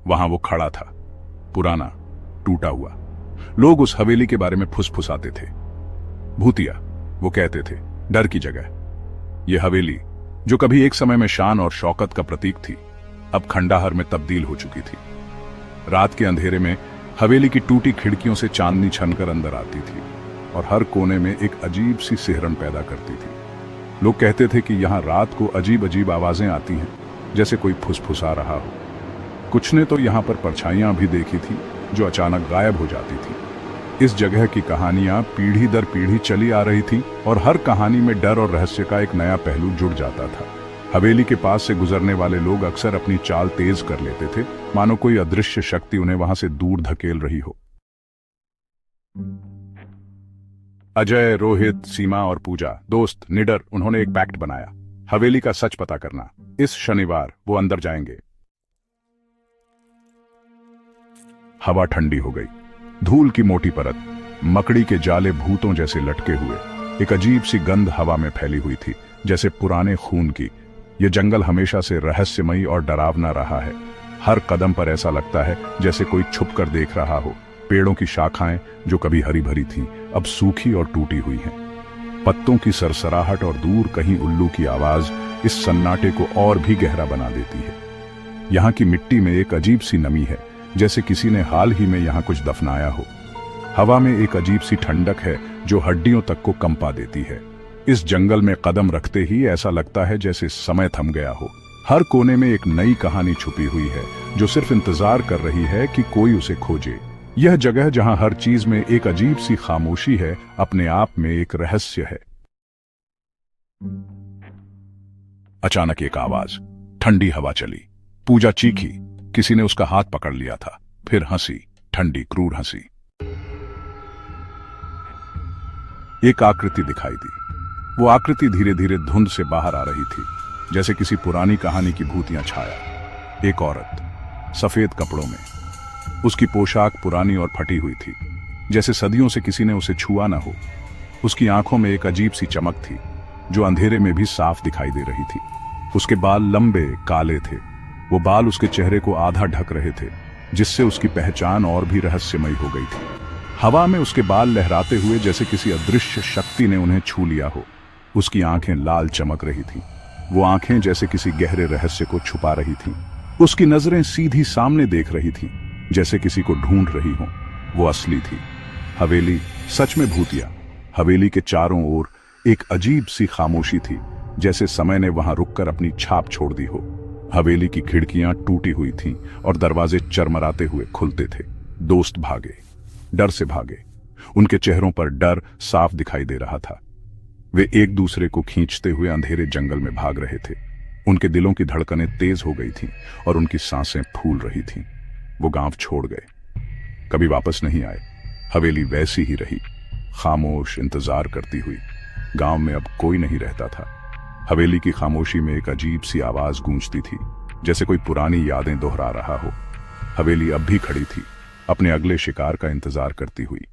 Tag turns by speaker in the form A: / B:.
A: वहां वो खड़ा था, पुराना, टूटा हुआ। लोग उस हवेली के बारे में फुसफुसाते थे। भूतिया, वो कहते थे, डर की जगह। ये हवेली, जो कभी एक समय में शान और शौकत का प्रतीक थी, अब खंडहर में तब्दील हो चुकी थी। रात के अंधेरे में हवेली की टूटी खिड़कियों से चांदनी छनकर अंदर आती थी और हर कोने में एक अजीब सी सिहरन पैदा करती थी। लोग कहते थे कि यहां रात को अजीब अजीब आवाजें आती हैं, जैसे कोई फुसफुसा रहा हो। कुछ ने तो यहां पर परछाइयां भी देखी थी जो अचानक गायब हो जाती थी। इस जगह की कहानियां पीढ़ी दर पीढ़ी चली आ रही थी और हर कहानी में डर और रहस्य का एक नया पहलू जुड़ जाता था। हवेली के पास से गुजरने वाले लोग अक्सर अपनी चाल तेज कर लेते थे, मानो कोई अदृश्य शक्ति उन्हें वहां से दूर धकेल रही हो। अजय, रोहित, सीमा और पूजा, दोस्त निडर, उन्होंने एक पैक्ट बनाया, हवेली का सच पता करना। इस शनिवार वो अंदर जाएंगे। हवा ठंडी हो गई, धूल की मोटी परत, मकड़ी के जाले भूतों जैसे लटके हुए। एक अजीब सी गंध हवा में फैली हुई थी, जैसे पुराने खून की। यह जंगल हमेशा से रहस्यमयी और डरावना रहा है। हर कदम पर ऐसा लगता है जैसे कोई छुप कर देख रहा हो। पेड़ों की शाखाएं जो कभी हरी भरी थीं, अब सूखी और टूटी हुई हैं। पत्तों की सरसराहट और दूर कहीं उल्लू की आवाज इस सन्नाटे को और भी गहरा बना देती है। यहाँ की मिट्टी में एक अजीब सी नमी है, जैसे किसी ने हाल ही में यहाँ कुछ दफनाया हो। हवा में एक अजीब सी ठंडक है जो हड्डियों तक को कंपा देती है। इस जंगल में कदम रखते ही ऐसा लगता है जैसे समय थम गया हो। हर कोने में एक नई कहानी छुपी हुई है जो सिर्फ इंतजार कर रही है कि कोई उसे खोजे। यह जगह जहां हर चीज में एक अजीब सी खामोशी है, अपने आप में एक रहस्य है। अचानक एक आवाज, ठंडी हवा चली। पूजा चीखी, किसी ने उसका हाथ पकड़ लिया था। फिर हंसी, ठंडी क्रूर हंसी। एक आकृति दिखाई दी। वो आकृति धीरे धीरे धुंध से बाहर आ रही थी, जैसे किसी पुरानी कहानी की भूतियां छाया। एक औरत, सफेद कपड़ों में। उसकी पोशाक पुरानी और फटी हुई थी, जैसे सदियों से किसी ने उसे छुआ न हो। उसकी आंखों में एक अजीब सी चमक थी जो अंधेरे में भी साफ दिखाई दे रही थी। उसके बाल लंबे काले थे। वो बाल उसके चेहरे को आधा ढक रहे थे, जिससे उसकी पहचान और भी रहस्यमयी हो गई थी। हवा में उसके बाल लहराते हुए जैसे किसी अदृश्य शक्ति ने उन्हें छू लिया हो। उसकी आंखें लाल चमक रही थीं। वो आंखें जैसे किसी गहरे रहस्य को छुपा रही थीं। उसकी नजरें सीधी सामने देख रही थीं, जैसे किसी को ढूंढ रही हों। वो असली थी। हवेली सच में भूतिया। हवेली के चारों ओर एक अजीब सी खामोशी थी, जैसे समय ने वहां रुककर अपनी छाप छोड़ दी हो। हवेली की खिड़कियां टूटी हुई थीं और दरवाजे चरमराते हुए खुलते थे। दोस्त भागे, डर से भागे। उनके चेहरों पर डर साफ दिखाई दे रहा था। वे एक दूसरे को खींचते हुए अंधेरे जंगल में भाग रहे थे। उनके दिलों की धड़कनें तेज हो गई थीं और उनकी सांसें फूल रही थीं। वो गांव छोड़ गए, कभी वापस नहीं आए। हवेली वैसी ही रही, खामोश, इंतजार करती हुई। गांव में अब कोई नहीं रहता था। हवेली की खामोशी में एक अजीब सी आवाज गूंजती थी, जैसे कोई पुरानी यादें दोहरा रहा हो। हवेली अब भी खड़ी थी, अपने अगले शिकार का इंतजार करती हुई।